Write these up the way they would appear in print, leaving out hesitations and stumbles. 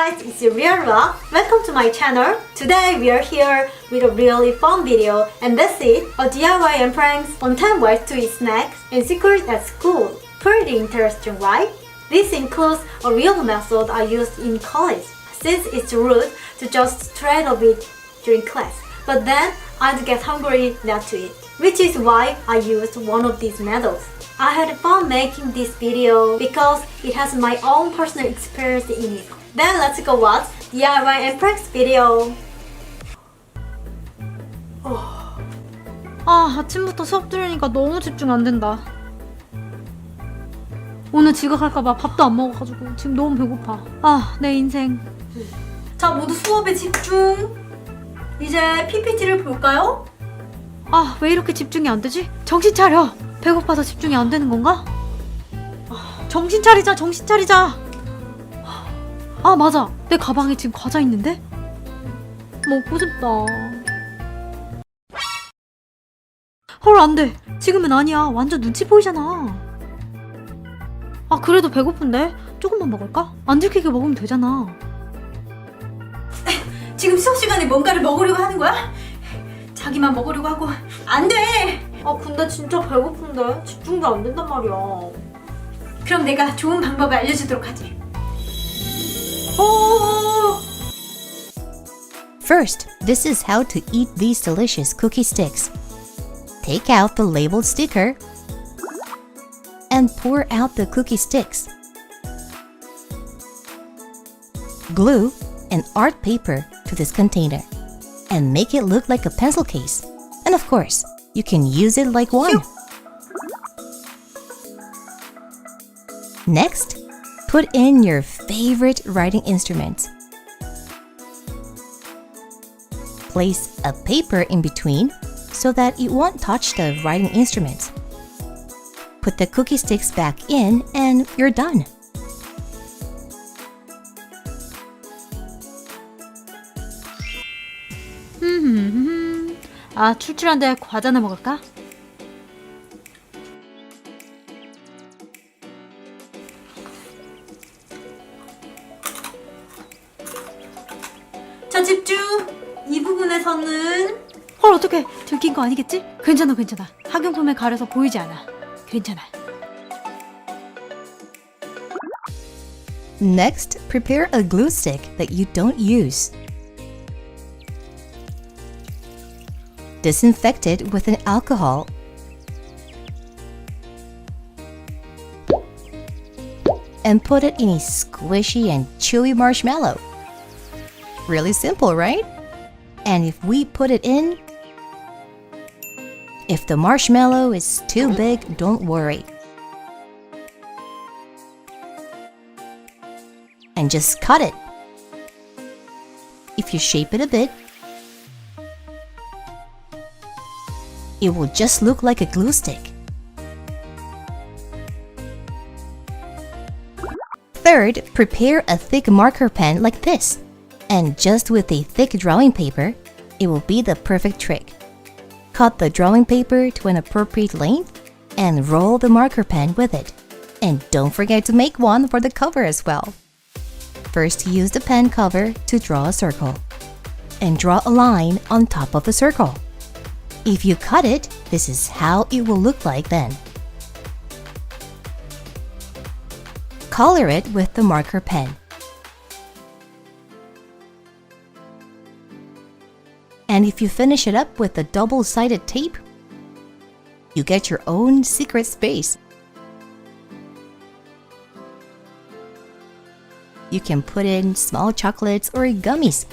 guys, it's Real Rock. Welcome to my channel. Today we are here with a really fun video, and that's it, a DIY and pranks on 10 ways to eat snacks in secret at school. Pretty interesting, right? This includes a real method I used in college, since it's rude to just trade a bit during class. But then I'd get hungry not to eat, which is why I used one of these methods. I had fun making this video because it has my own personal experience in it. Then let's go watch DIY and pranks video. 아침부터 수업 들으니까 너무 집중 안 된다. 오늘 지각할까봐 밥도 안 먹어가지고 지금 너무 배고파. 내 인생. 자, 모두 수업에 집중. 이제 PPT를 볼까요? 왜 이렇게 집중이 안 되지? 정신 차려. 배고파서 집중이 안 되는 건가? 정신 차리자, 정신 차리자. 맞아. 내 가방에 지금 과자 있는데? 먹고 싶다. 헐, 안 돼. 지금은 아니야. 완전 눈치 보이잖아. 그래도 배고픈데? 조금만 먹을까? 안 들키게 먹으면 되잖아. 지금 수업 시간에 뭔가를 먹으려고 하는 거야? 자기만 먹으려고 하고 안 돼! 근데 진짜 배고픈데? 집중도 안 된단 말이야. 그럼 내가 좋은 방법을 알려주도록 하지. First, this is how to eat these delicious cookie sticks. Take out the labeled sticker and pour out the cookie sticks. Glue an art paper to this container and make it look like a pencil case. And of course, you can use it like one. Next, put in your favorite writing instrument. Place a paper in between so that it won't touch the writing instrument. Put the cookie sticks back in and you're done. 출출한데 과자나 먹을까? 자, 집중! 이 부분에서는 어떡해. 들킨 거 아니겠지? 괜찮아. 학용품에 가려서 보이지 않아. 괜찮아. Next, prepare a glue stick that you don't use. Disinfect it with an alcohol. And put it in a squishy and chewy marshmallow. Really simple, right? And if we put it in, if the marshmallow is too big, don't worry. And just cut it. If you shape it a bit, it will just look like a glue stick. Third, prepare a thick marker pen like this. And just with a thick drawing paper, it will be the perfect trick. Cut the drawing paper to an appropriate length and roll the marker pen with it. And don't forget to make one for the cover as well. First, use the pen cover to draw a circle. And draw a line on top of the circle. If you cut it, this is how it will look like then. Color it with the marker pen. And if you finish it up with a double-sided tape, you get your own secret space. You can put in small chocolates or gummies.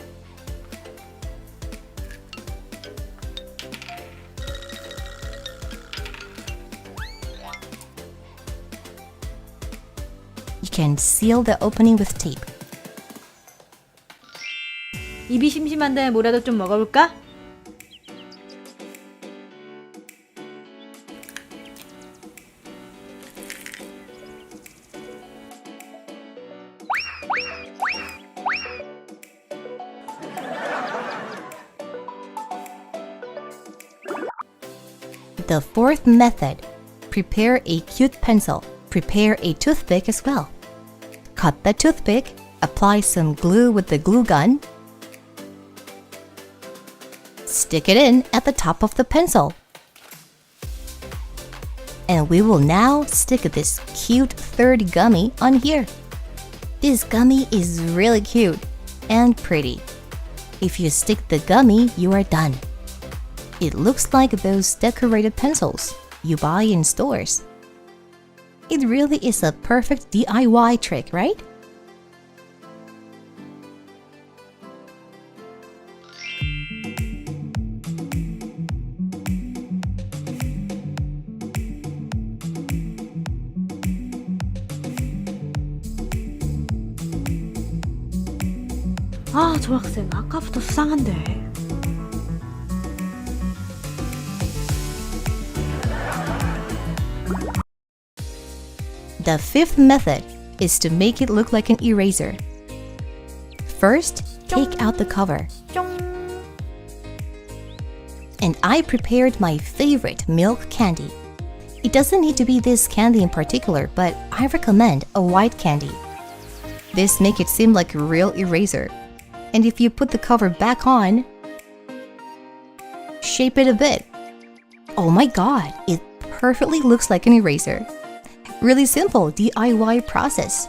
You can seal the opening with tape. 입이 심심한데 뭐라도 좀 먹어볼까? The fourth method, prepare a cute pencil. Prepare a toothpick as well. Cut the toothpick Apply some glue with the glue gun. Stick it in at the top of the pencil. And we will now stick this cute third gummy on here. This gummy is really cute and pretty. If you stick the gummy, you are done. It looks like those decorated pencils you buy in stores. It really is a perfect DIY trick, right? 아, 저 학생 아까부터 수상한데. The fifth method is to make it look like an eraser. First, take out the cover. 쫑. And I prepared my favorite milk candy. It doesn't need to be this candy in particular, but I recommend a white candy. This makes it seem like a real eraser. And if you put the cover back on, shape it a bit. Oh my god, it perfectly looks like an eraser. Really simple DIY process.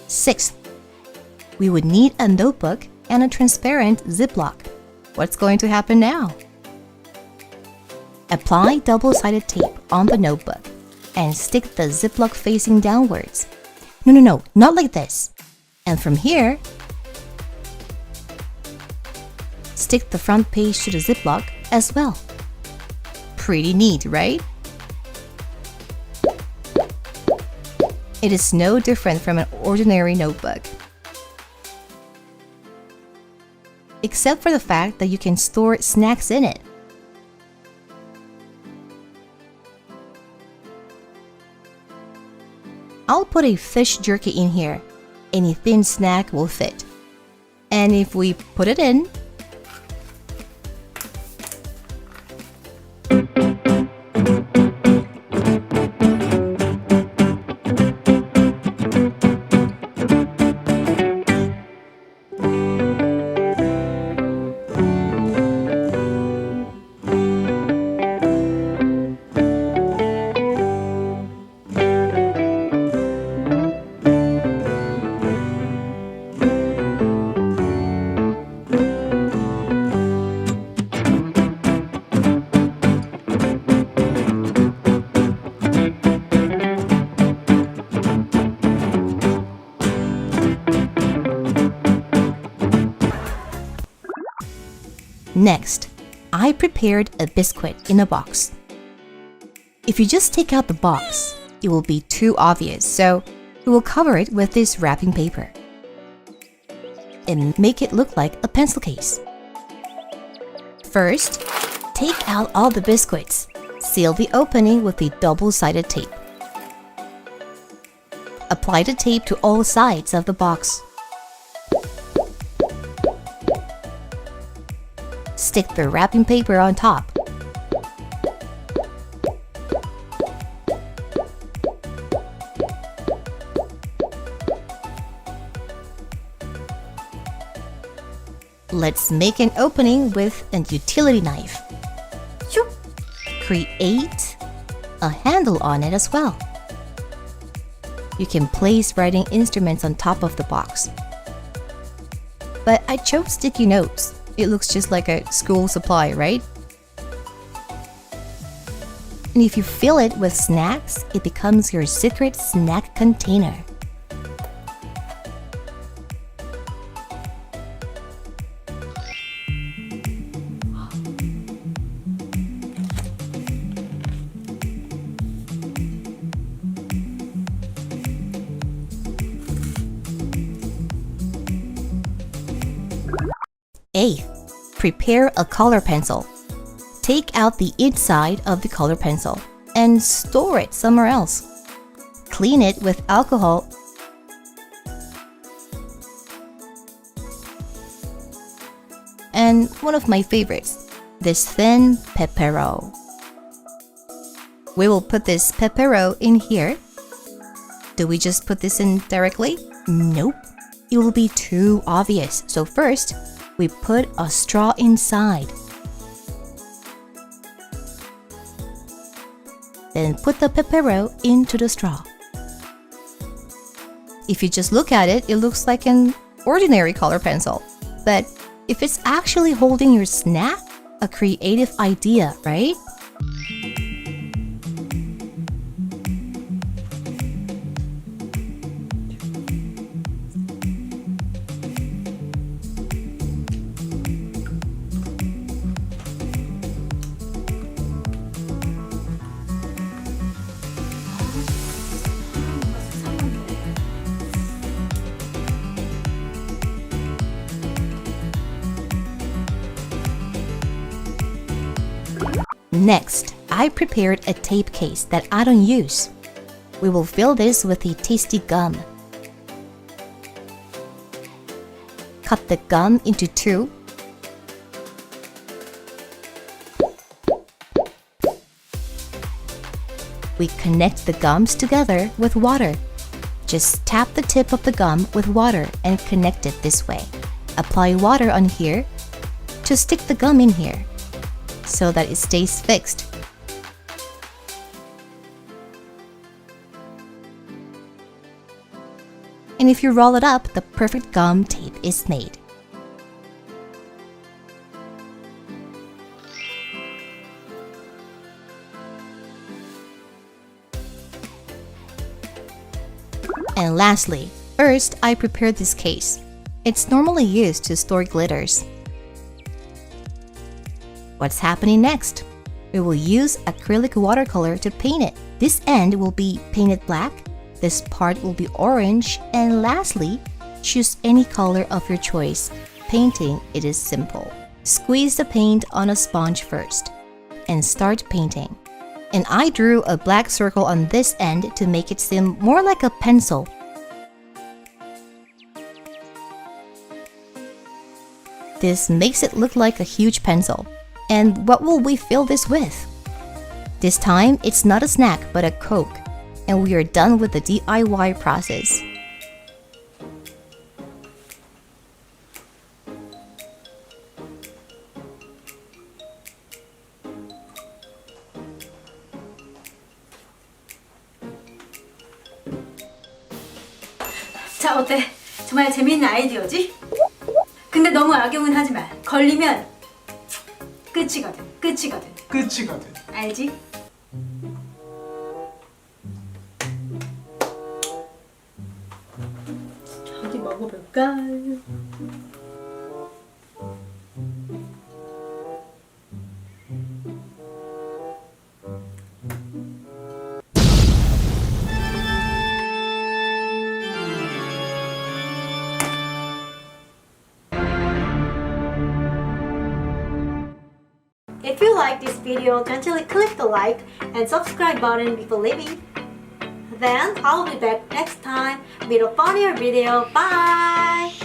Sixth, we would need a notebook and a transparent Ziploc. What's going to happen now? Apply double-sided tape on the notebook and stick the Ziploc facing downwards. No, not like this. And from here, stick the front page to the Ziploc as well. Pretty neat, right? It is no different from an ordinary notebook. Except for the fact that you can store snacks in it. I'll put a fish jerky in here. Any thin snack will fit. And if we put it in, next, I prepared a biscuit in a box. If you just take out the box, it will be too obvious, so we will cover it with this wrapping paper and make it look like a pencil case. First, take out all the biscuits. Seal the opening with the double-sided tape. Apply the tape to all sides of the box. Stick the wrapping paper on top. Let's make an opening with a utility knife. 슉. Create a handle on it as well. You can place writing instruments on top of the box. But I chose sticky notes. It looks just like a school supply, right? And if you fill it with snacks, it becomes your secret snack container. 8th, prepare a color pencil. Take out the inside of the color pencil and store it somewhere else. Clean it with alcohol and one of my favorites, this thin Pepero. We will put this Pepero in here. Do we just put this in directly? Nope. It will be too obvious. So first, we put a straw inside. Then put the Pepero into the straw. If you just look at it, it looks like an ordinary color pencil. But if it's actually holding your snack, a creative idea, right? Next, I prepared a tape case that I don't use. We will fill this with the tasty gum. Cut the gum into two. We connect the gums together with water. Just tap the tip of the gum with water and connect it this way. Apply water on here to stick the gum in here, so that it stays fixed. And if you roll it up, the perfect gum tape is made. And lastly, first I prepared this case. It's normally used to store glitters. What's happening next? We will use acrylic watercolor to paint it. This end will be painted black, this part will be orange, and lastly, choose any color of your choice. Painting, it is simple. Squeeze the paint on a sponge first, and start painting. And I drew a black circle on this end to make it seem more like a pencil. This makes it look like a huge pencil. And what will we fill this with? This time, it's not a snack but a Coke, and we are done with the DIY process. 자, 어때? 정말 재밌는 아이디어지? 근데 너무 악용은 하지 마. 걸리면 끝이거든. 끝이거든. 알지? 어디 먹어볼까? If you like this video, gently click the like and subscribe button before leaving. Then I'll be back next time with a funnier video. Bye!